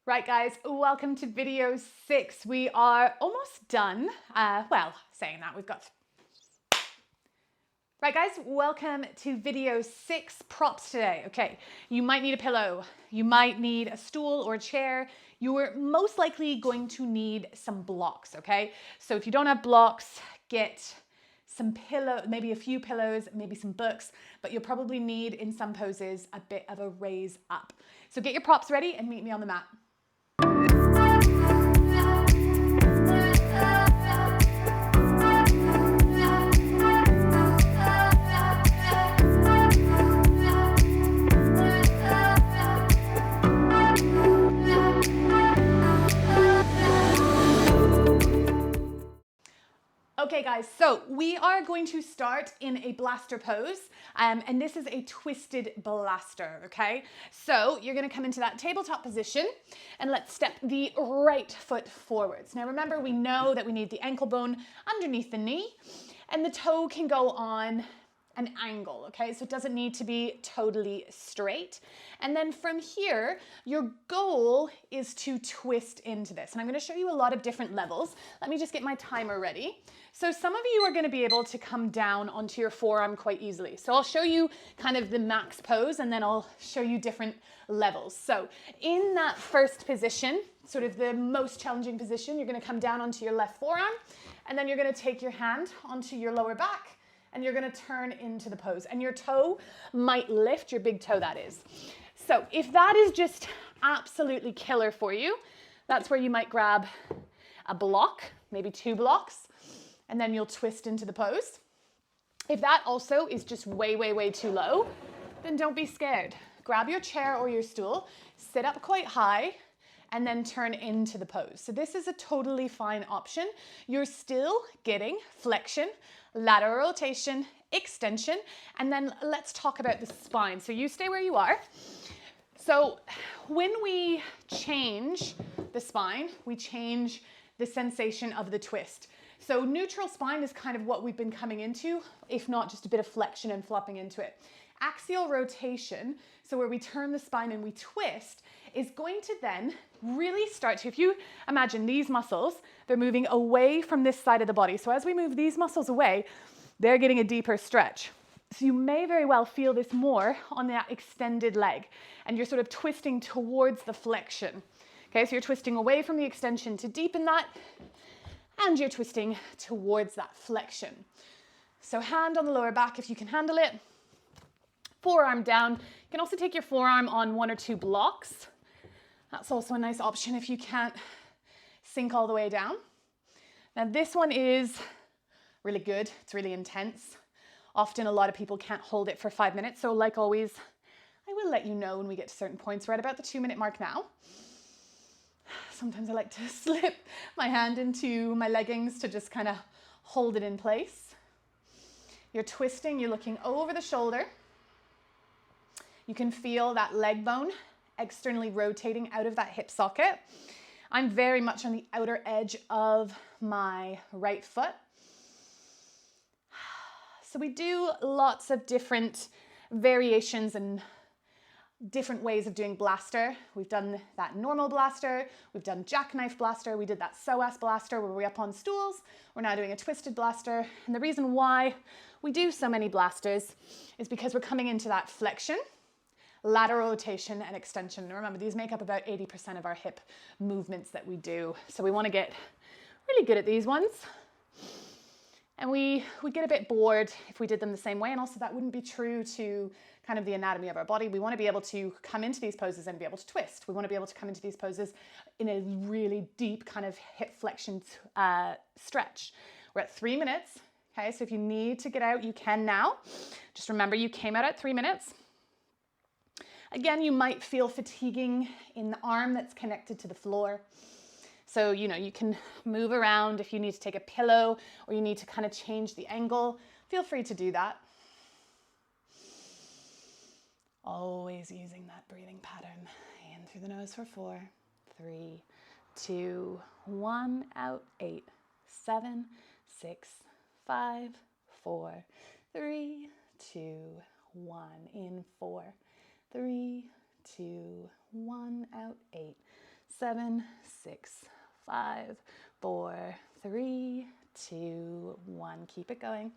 Right guys, welcome to video 6. We are almost done. Well, saying that, we've got... Right guys, welcome to video 6 props today. Okay, you might need a pillow, you might need a stool or a chair. You're most likely going to need some blocks, okay? So if you don't have blocks, get some pillow, maybe a few pillows, maybe some books, but you'll probably need in some poses a bit of a raise up. So get your props ready and meet me on the mat. Okay guys, so we are going to start in a blaster pose, and this is a twisted blaster, okay? So you're gonna come into that tabletop position, and let's step the right foot forwards. Now remember, we know that we need the ankle bone underneath the knee, and the toe can go on an angle, okay? So it doesn't need to be totally straight. And then from here, your goal is to twist into this. And I'm gonna show you a lot of different levels. Let me just get my timer ready. So some of you are gonna be able to come down onto your forearm quite easily. So I'll show you kind of the max pose, and then I'll show you different levels. So in that first position, sort of the most challenging position, you're gonna come down onto your left forearm, and then you're gonna take your hand onto your lower back, and you're gonna turn into the pose. And your toe might lift, your big toe that is. So if that is just absolutely killer for you, that's where you might grab a block, maybe 2 blocks, and then you'll twist into the pose. If that also is just way, way, way too low, then don't be scared. Grab your chair or your stool, sit up quite high, and then turn into the pose. So this is a totally fine option. You're still getting flexion, lateral rotation, extension, and then let's talk about the spine. So you stay where you are. So when we change the spine, we change the sensation of the twist. So neutral spine is kind of what we've been coming into, if not just a bit of flexion and flopping into it. Axial rotation, so where we turn the spine and we twist, is going to then really start to, if you imagine these muscles, they're moving away from this side of the body. So as we move these muscles away, they're getting a deeper stretch. So you may very well feel this more on that extended leg, and you're sort of twisting towards the flexion. Okay, so you're twisting away from the extension to deepen that, and you're twisting towards that flexion. So hand on the lower back if you can handle it. Forearm down. You can also take your forearm on 1 or 2 blocks. That's also a nice option if you can't sink all the way down. Now this one is really good. It's really intense. Often a lot of people can't hold it for 5 minutes. So like always, I will let you know when we get to certain points. We're at about the 2-minute mark now. Sometimes I like to slip my hand into my leggings to just kind of hold it in place. You're twisting, you're looking over the shoulder. You can feel that leg bone externally rotating out of that hip socket. I'm very much on the outer edge of my right foot. So we do lots of different variations and different ways of doing blaster. We've done that normal blaster, we've done jackknife blaster, we did that psoas blaster where we're up on stools. We're now doing a twisted blaster. And the reason why we do so many blasters is because we're coming into that flexion, lateral rotation, and extension. And remember, these make up about 80% of our hip movements that we do. So we want to get really good at these ones. And we get a bit bored if we did them the same way. And also that wouldn't be true to kind of the anatomy of our body. We want to be able to come into these poses and be able to twist. We want to be able to come into these poses in a really deep kind of hip flexion stretch. We're at 3 minutes. Okay, so if you need to get out, you can now. Just remember, you came out at 3 minutes. Again, you might feel fatiguing in the arm that's connected to the floor. So, you know, you can move around if you need to take a pillow or you need to kind of change the angle. Feel free to do that. Always using that breathing pattern. In through the nose for 4, 3, 2, 1, out, 8, 7, 6, 5, 4, 3, 2, 1, in 4, 3, 2, 1, out, 8, 7, 6, 5, 4, 3, 2, 1. Keep it going.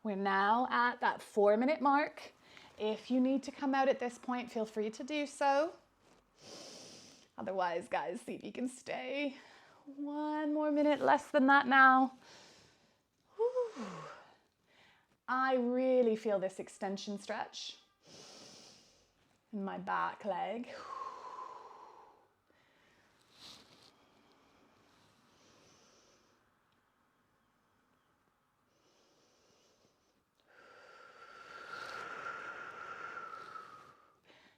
We're now at that 4-minute mark. If you need to come out at this point, feel free to do so. Otherwise, guys, see if you can stay. 1 more minute, less than that now. Whew. I really feel this extension stretch in my back leg.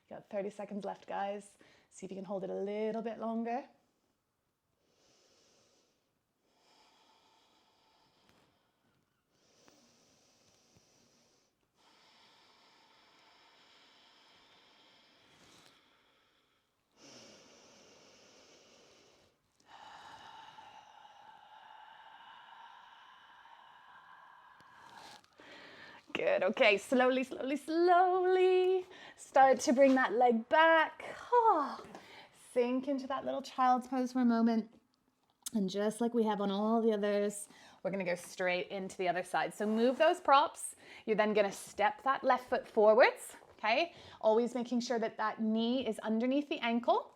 Got 30 seconds left, guys. See if you can hold it a little bit longer. Good, okay, slowly, slowly, slowly. Start to bring that leg back. Oh, sink into that little child's pose for a moment. And just like we have on all the others, we're gonna go straight into the other side. So move those props. You're then gonna step that left foot forwards, okay? Always making sure that that knee is underneath the ankle.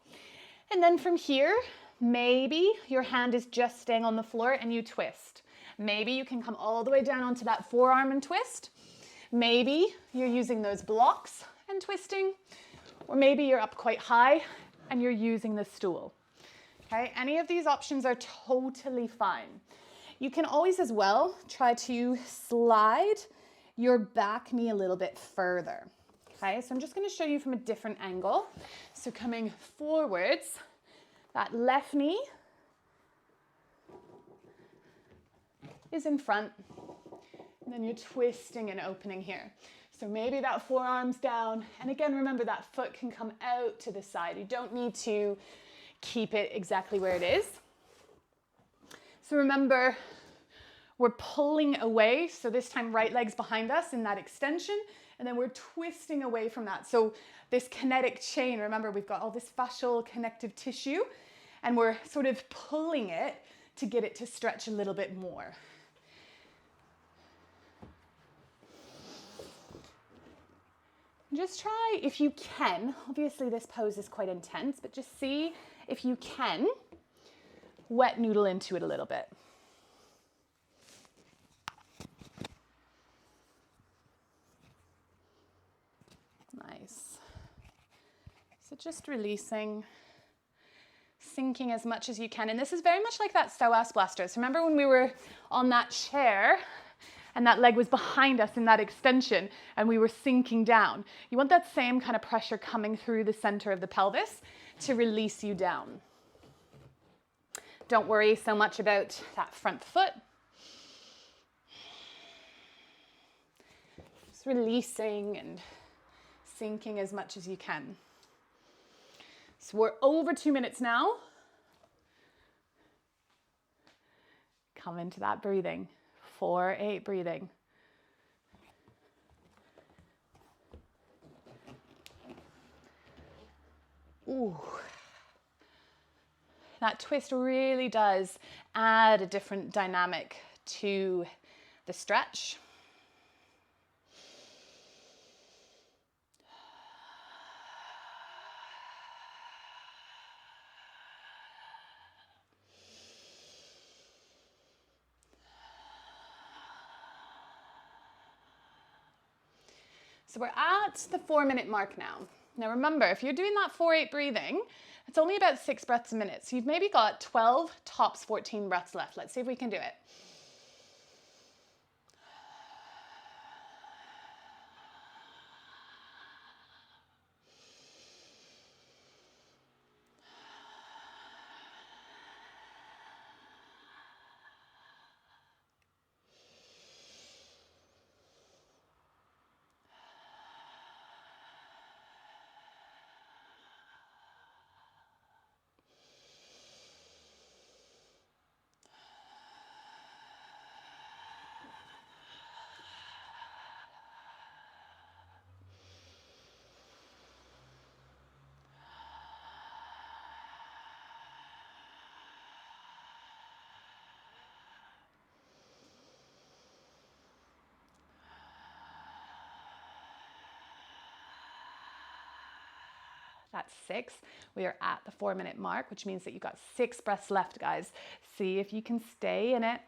And then from here, maybe your hand is just staying on the floor and you twist. Maybe you can come all the way down onto that forearm and twist. Maybe you're using those blocks and twisting, or maybe you're up quite high and you're using the stool. Okay, any of these options are totally fine. You can always as well try to slide your back knee a little bit further. Okay, so I'm just going to show you from a different angle. So coming forwards, that left knee is in front, and then you're twisting and opening here. So maybe that forearm's down, and again, remember that foot can come out to the side. You don't need to keep it exactly where it is. So remember, we're pulling away, so this time right leg's behind us in that extension, and then we're twisting away from that. So this kinetic chain, remember we've got all this fascial connective tissue, and we're sort of pulling it to get it to stretch a little bit more. Just try, if you can, obviously this pose is quite intense, but just see if you can wet noodle into it a little bit. Nice. So just releasing, sinking as much as you can. And this is very much like that psoas blaster. So remember when we were on that chair and that leg was behind us in that extension and we were sinking down? You want that same kind of pressure coming through the center of the pelvis to release you down. Don't worry so much about that front foot. Just releasing and sinking as much as you can. So we're over 2 minutes now. Come into that breathing. 4-8 breathing. Ooh. That twist really does add a different dynamic to the stretch. So we're at the 4-minute mark now. Now remember, if you're doing that 4-8 breathing, it's only about 6 breaths a minute. So you've maybe got 12, tops 14 breaths left. Let's see if we can do it. That's 6. We are at the 4-minute mark, which means that you've got 6 breaths left, guys. See if you can stay in it.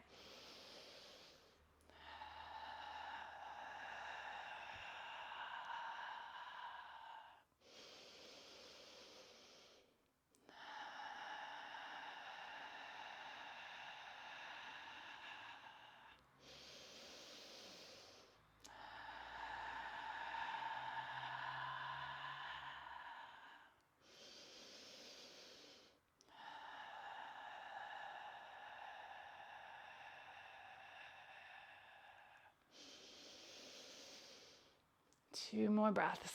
Two more breaths.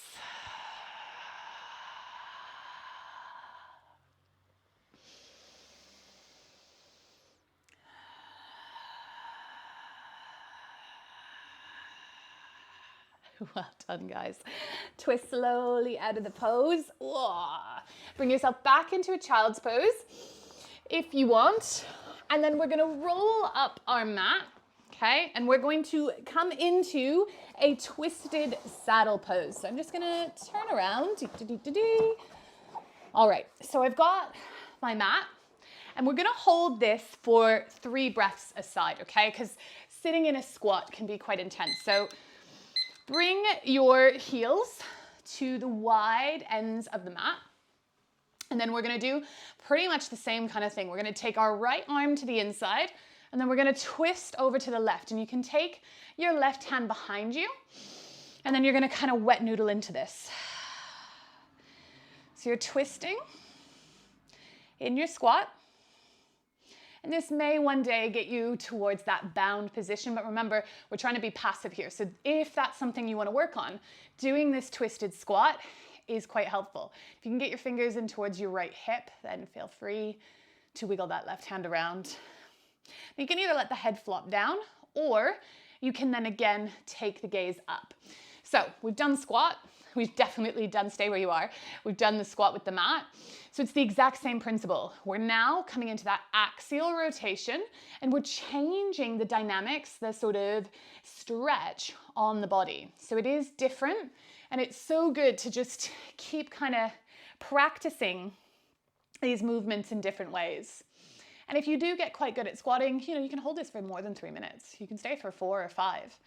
Well done, guys. Twist slowly out of the pose. Whoa. Bring yourself back into a child's pose if you want. And then we're gonna roll up our mat, okay? And we're going to come into a twisted saddle pose. So I'm just gonna turn around. All right, so I've got my mat and we're gonna hold this for 3 breaths aside, okay? Because sitting in a squat can be quite intense. So bring your heels to the wide ends of the mat. And then we're gonna do pretty much the same kind of thing. We're gonna take our right arm to the inside and then we're gonna twist over to the left. And you can take your left hand behind you and then you're gonna kind of wet noodle into this. So you're twisting in your squat. And this may one day get you towards that bound position, but remember, we're trying to be passive here. So if that's something you want to work on, doing this twisted squat is quite helpful. If you can get your fingers in towards your right hip, then feel free to wiggle that left hand around. You can either let the head flop down, or you can then again take the gaze up. So we've done squat. We've definitely done stay where you are. We've done the squat with the mat. So it's the exact same principle. We're now coming into that axial rotation and we're changing the dynamics, the sort of stretch on the body. So it is different and it's so good to just keep kind of practicing these movements in different ways. And if you do get quite good at squatting, you can hold this for more than 3 minutes. You can stay for 4 or 5.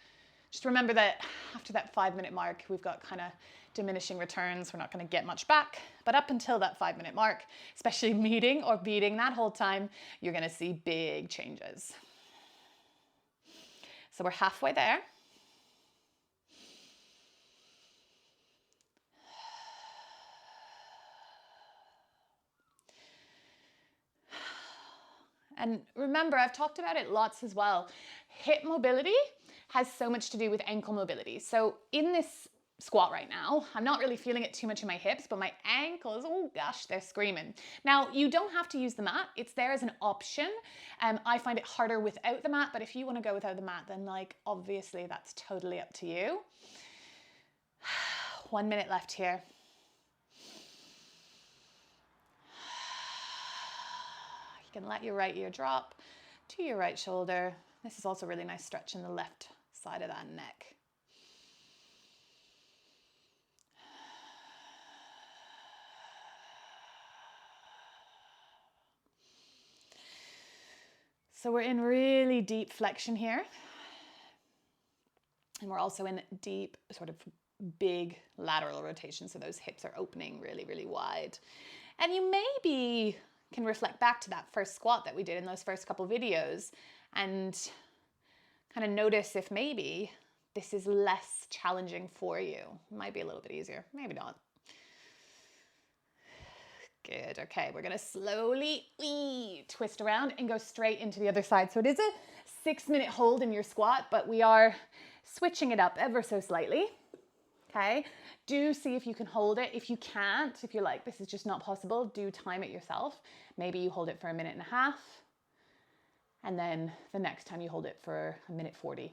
Just remember that after that 5-minute mark, we've got kind of diminishing returns. We're not going to get much back. But up until that 5-minute mark, especially meeting or beating that whole time, you're going to see big changes. So we're halfway there. And remember, I've talked about it lots as well. Hip mobility has so much to do with ankle mobility. So in this squat right now, I'm not really feeling it too much in my hips, but my ankles, oh gosh, they're screaming. Now, you don't have to use the mat. It's there as an option. I find it harder without the mat, but if you want to go without the mat, then obviously that's totally up to you. 1 minute left here. You can let your right ear drop to your right shoulder. This is also a really nice stretch in the left side of that neck. So we're in really deep flexion here. And we're also in deep, sort of big lateral rotation. So those hips are opening really, really wide. And you maybe can reflect back to that first squat that we did in those first couple videos and kind of notice if maybe this is less challenging for you. It might be a little bit easier, maybe not. Good, okay, we're gonna slowly twist around and go straight into the other side. So it is a 6-minute hold in your squat, but we are switching it up ever so slightly, okay? Do see if you can hold it. If you can't, if you're like, this is just not possible, do time it yourself. Maybe you hold it for 1.5 minutes, and then the next time you hold it for 1:40.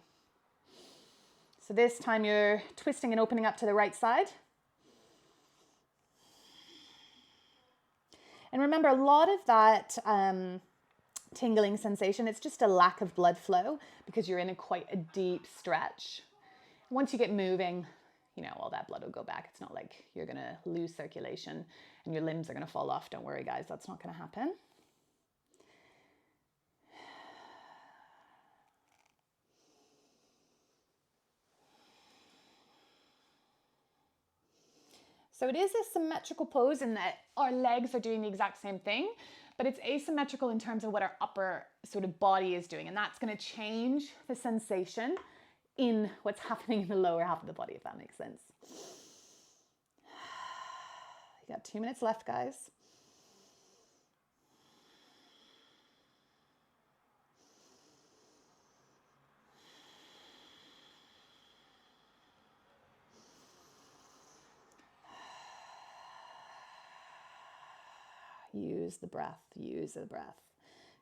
So this time you're twisting and opening up to the right side. And remember, a lot of that tingling sensation, it's just a lack of blood flow because you're in quite a deep stretch. Once you get moving, you know, all that blood will go back. It's not like you're going to lose circulation and your limbs are going to fall off. Don't worry, guys. That's not going to happen. So it is a symmetrical pose in that our legs are doing the exact same thing, but it's asymmetrical in terms of what our upper sort of body is doing. And that's going to change the sensation in what's happening in the lower half of the body, if that makes sense. You got 2 minutes left, guys. Use the breath, use the breath.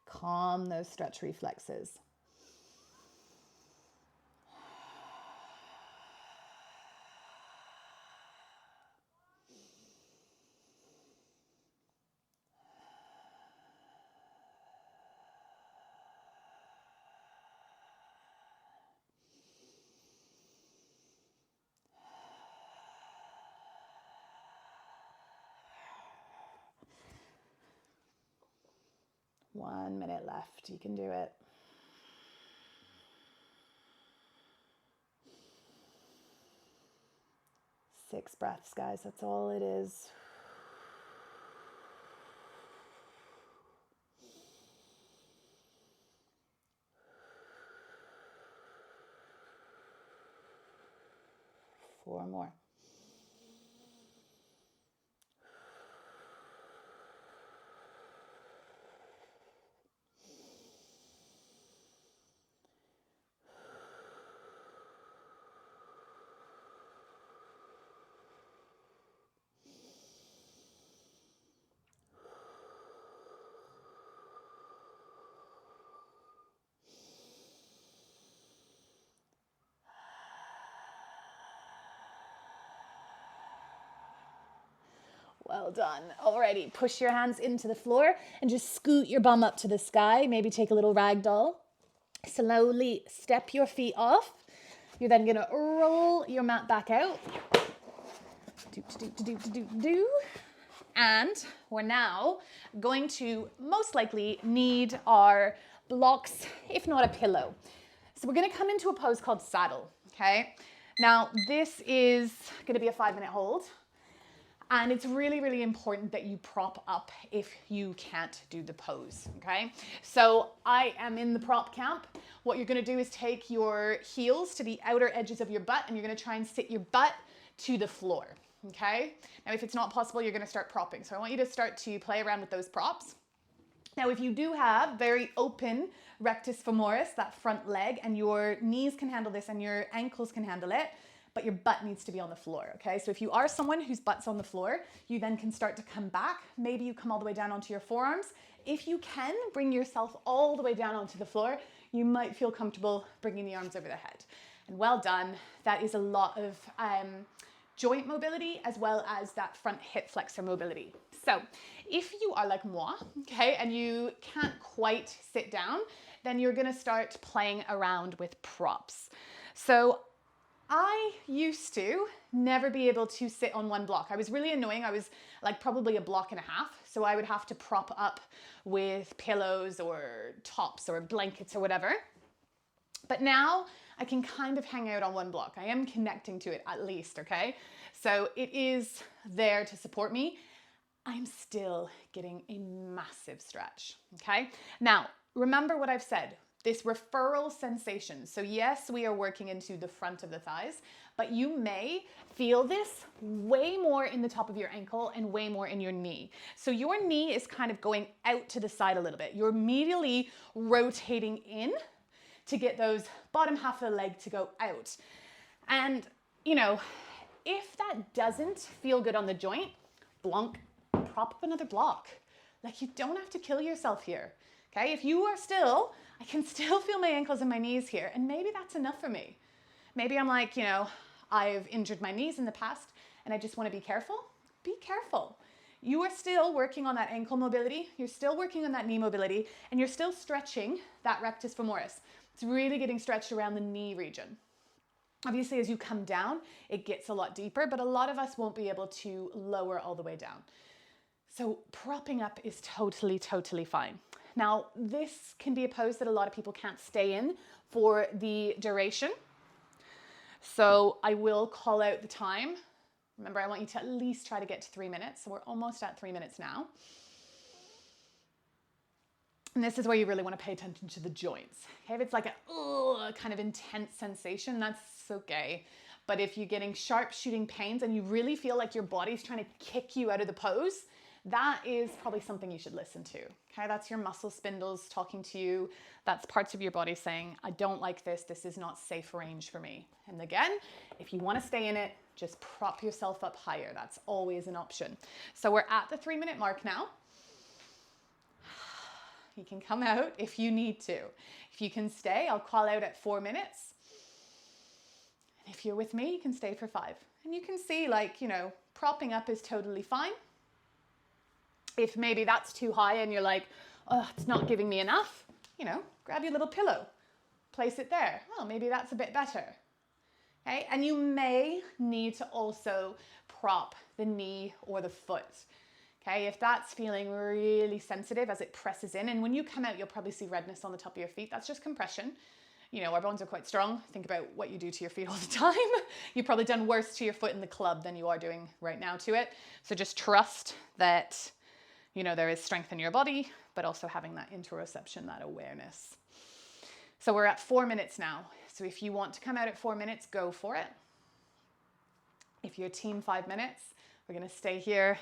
Calm those stretch reflexes. One minute left. You can do it. Six breaths, guys. That's all it is. Four more. Well done. Alrighty, push your hands into the floor and just scoot your bum up to the sky. Maybe take a little ragdoll. Slowly step your feet off. You're then gonna roll your mat back out. And we're now going to most likely need our blocks, if not a pillow. So we're gonna come into a pose called saddle, okay? Now this is gonna be a 5-minute hold. And it's really, really important that you prop up if you can't do the pose, okay? So I am in the prop camp. What you're gonna do is take your heels to the outer edges of your butt and you're gonna try and sit your butt to the floor, okay? Now, if it's not possible, you're gonna start propping. So I want you to start to play around with those props. Now, if you do have very open rectus femoris, that front leg, and your knees can handle this and your ankles can handle it, but your butt needs to be on the floor, okay? So if you are someone whose butt's on the floor, you then can start to come back. Maybe you come all the way down onto your forearms. If you can, bring yourself all the way down onto the floor. You might feel comfortable bringing the arms over the head. And well done. That is a lot of joint mobility as well as that front hip flexor mobility. So if you are like moi, okay, and you can't quite sit down, then you're gonna start playing around with props. So I used to never be able to sit on one block. I was really annoying. I was like probably a block and a half. So I would have to prop up with pillows or tops or blankets or whatever. But now I can kind of hang out on one block. I am connecting to it at least, okay? So it is there to support me. I'm still getting a massive stretch, okay? Now, remember what I've said. This referral sensation. So yes, we are working into the front of the thighs, but you may feel this way more in the top of your ankle and way more in your knee. So your knee is kind of going out to the side a little bit. You're medially rotating in to get those bottom half of the leg to go out. And, you know, if that doesn't feel good on the joint, prop up another block. Like, you don't have to kill yourself here. Okay, if you are still, I can still feel my ankles and my knees here, and maybe that's enough for me. Maybe I'm like, you know, I've injured my knees in the past and I just want to be careful. Be careful. You are still working on that ankle mobility, you're still working on that knee mobility, and you're still stretching that rectus femoris. It's really getting stretched around the knee region. Obviously, as you come down, it gets a lot deeper, but a lot of us won't be able to lower all the way down. So propping up is totally, totally fine. Now, this can be a pose that a lot of people can't stay in for the duration. So I will call out the time. Remember, I want you to at least try to get to 3 minutes. So we're almost at 3 minutes now. And this is where you really want to pay attention to the joints. Okay? If it's like a kind of intense sensation, that's okay. But if you're getting sharp shooting pains and you really feel like your body's trying to kick you out of the pose, that is probably something you should listen to. Okay, that's your muscle spindles talking to you. That's parts of your body saying, I don't like this. This is not safe range for me. And again, if you want to stay in it, just prop yourself up higher. That's always an option. So we're at the 3 minute mark now. You can come out if you need to. If you can stay, I'll call out at 4 minutes. And if you're with me, you can stay for 5. And you can see, like, you know, propping up is totally fine. If maybe that's too high and you're like, oh, it's not giving me enough, you know, grab your little pillow, place it there. Oh, maybe that's a bit better. Okay, and you may need to also prop the knee or the foot. Okay, if that's feeling really sensitive as it presses in, and when you come out, you'll probably see redness on the top of your feet. That's just compression. You know, our bones are quite strong. Think about what you do to your feet all the time. You've probably done worse to your foot in the club than you are doing right now to it. So just trust that, you know, there is strength in your body, but also having that interoception, that awareness. So we're at 4 minutes now. So if you want to come out at 4 minutes, go for it. If you're team 5 minutes, we're going to stay here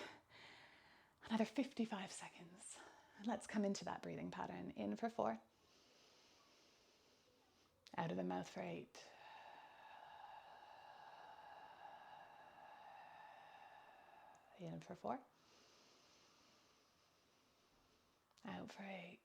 another 55 seconds. And let's come into that breathing pattern. In for 4. Out of the mouth for 8. In for 4. Out for 8.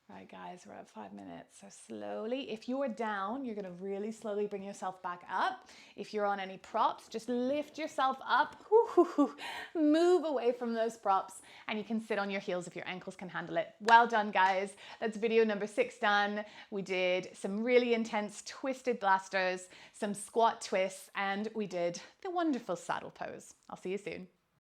Right, guys, we're at 5 minutes. So slowly, if you're down, you're going to really slowly bring yourself back up. If you're on any props, just lift yourself up, move away from those props, and you can sit on your heels if your ankles can handle it. Well done, guys. That's video number 6 done. We did some really intense twisted blasters, some squat twists, and we did the wonderful saddle pose. I'll see you soon.